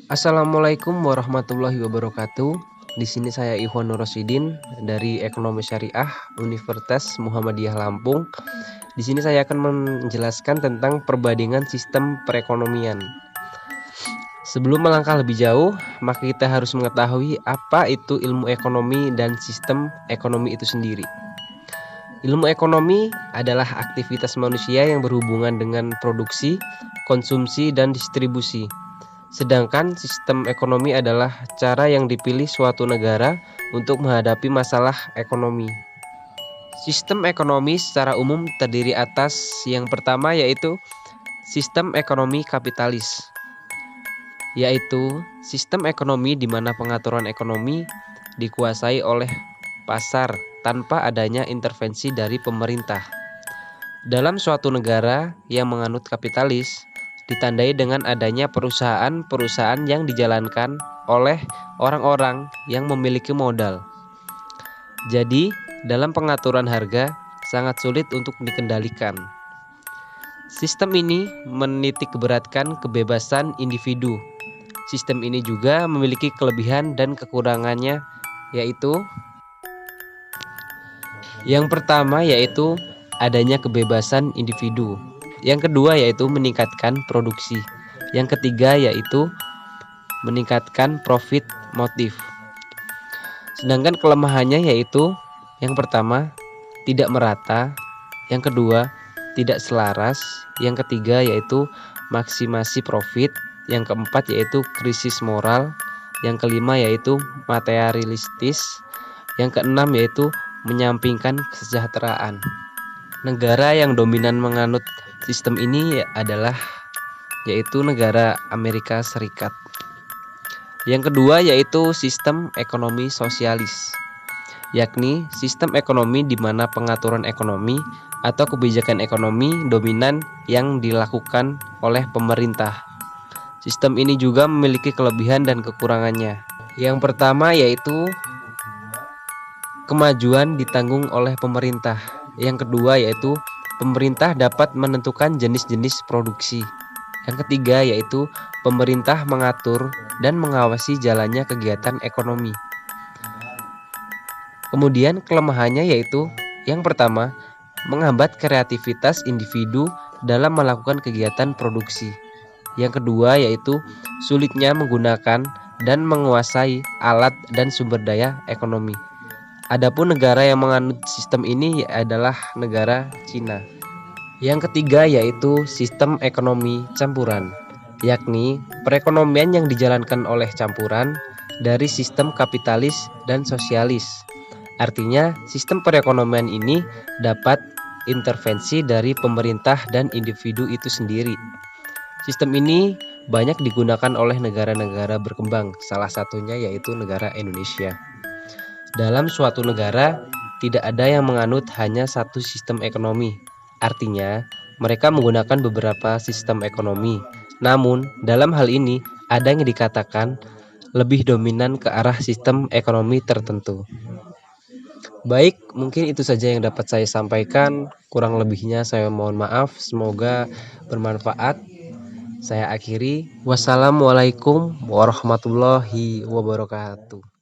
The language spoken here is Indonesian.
Assalamualaikum warahmatullahi wabarakatuh. Di sini saya Ikhwan Nur Rosidin dari Ekonomi Syariah Universitas Muhammadiyah Lampung. Di sini saya akan menjelaskan tentang perbandingan sistem perekonomian. Sebelum melangkah lebih jauh, maka kita harus mengetahui apa itu ilmu ekonomi dan sistem ekonomi itu sendiri. Ilmu ekonomi adalah aktivitas manusia yang berhubungan dengan produksi, konsumsi, dan distribusi. Sedangkan sistem ekonomi adalah cara yang dipilih suatu negara untuk menghadapi masalah ekonomi. Sistem ekonomi secara umum terdiri atas yang pertama yaitu sistem ekonomi kapitalis, yaitu sistem ekonomi di mana pengaturan ekonomi dikuasai oleh pasar tanpa adanya intervensi dari pemerintah. Dalam suatu negara yang menganut kapitalis, ditandai dengan adanya perusahaan-perusahaan yang dijalankan oleh orang-orang yang memiliki modal. Jadi, dalam pengaturan harga sangat sulit untuk dikendalikan. Sistem ini menitik beratkan kebebasan individu. Sistem ini juga memiliki kelebihan dan kekurangannya, yaitu yang pertama yaitu adanya kebebasan individu. Yang kedua yaitu meningkatkan produksi. Yang ketiga yaitu meningkatkan profit motif. Sedangkan kelemahannya yaitu yang pertama tidak merata, yang kedua tidak selaras, yang ketiga yaitu maksimasi profit, yang keempat yaitu krisis moral, yang kelima yaitu materialistis, yang keenam yaitu menyampingkan kesejahteraan. Negara yang dominan menganut sistem ini adalah yaitu negara Amerika Serikat. Yang kedua yaitu sistem ekonomi sosialis, yakni sistem ekonomi di mana pengaturan ekonomi atau kebijakan ekonomi dominan yang dilakukan oleh pemerintah. Sistem ini juga memiliki kelebihan dan kekurangannya. Yang pertama yaitu kemajuan ditanggung oleh pemerintah. Yang kedua yaitu pemerintah dapat menentukan jenis-jenis produksi. Yang ketiga yaitu pemerintah mengatur dan mengawasi jalannya kegiatan ekonomi. Kemudian kelemahannya yaitu yang pertama, menghambat kreativitas individu dalam melakukan kegiatan produksi. Yang kedua yaitu sulitnya menggunakan dan menguasai alat dan sumber daya ekonomi. Adapun negara yang menganut sistem ini adalah negara Cina. Yang ketiga yaitu sistem ekonomi campuran, yakni perekonomian yang dijalankan oleh campuran dari sistem kapitalis dan sosialis. Artinya, sistem perekonomian ini dapat intervensi dari pemerintah dan individu itu sendiri. Sistem ini banyak digunakan oleh negara-negara berkembang, salah satunya yaitu negara Indonesia. Dalam suatu negara, tidak ada yang menganut hanya satu sistem ekonomi. Artinya, mereka menggunakan beberapa sistem ekonomi. Namun, dalam hal ini, ada yang dikatakan lebih dominan ke arah sistem ekonomi tertentu. Baik, mungkin itu saja yang dapat saya sampaikan. Kurang lebihnya saya mohon maaf. Semoga bermanfaat. Saya akhiri. Wassalamualaikum warahmatullahi wabarakatuh.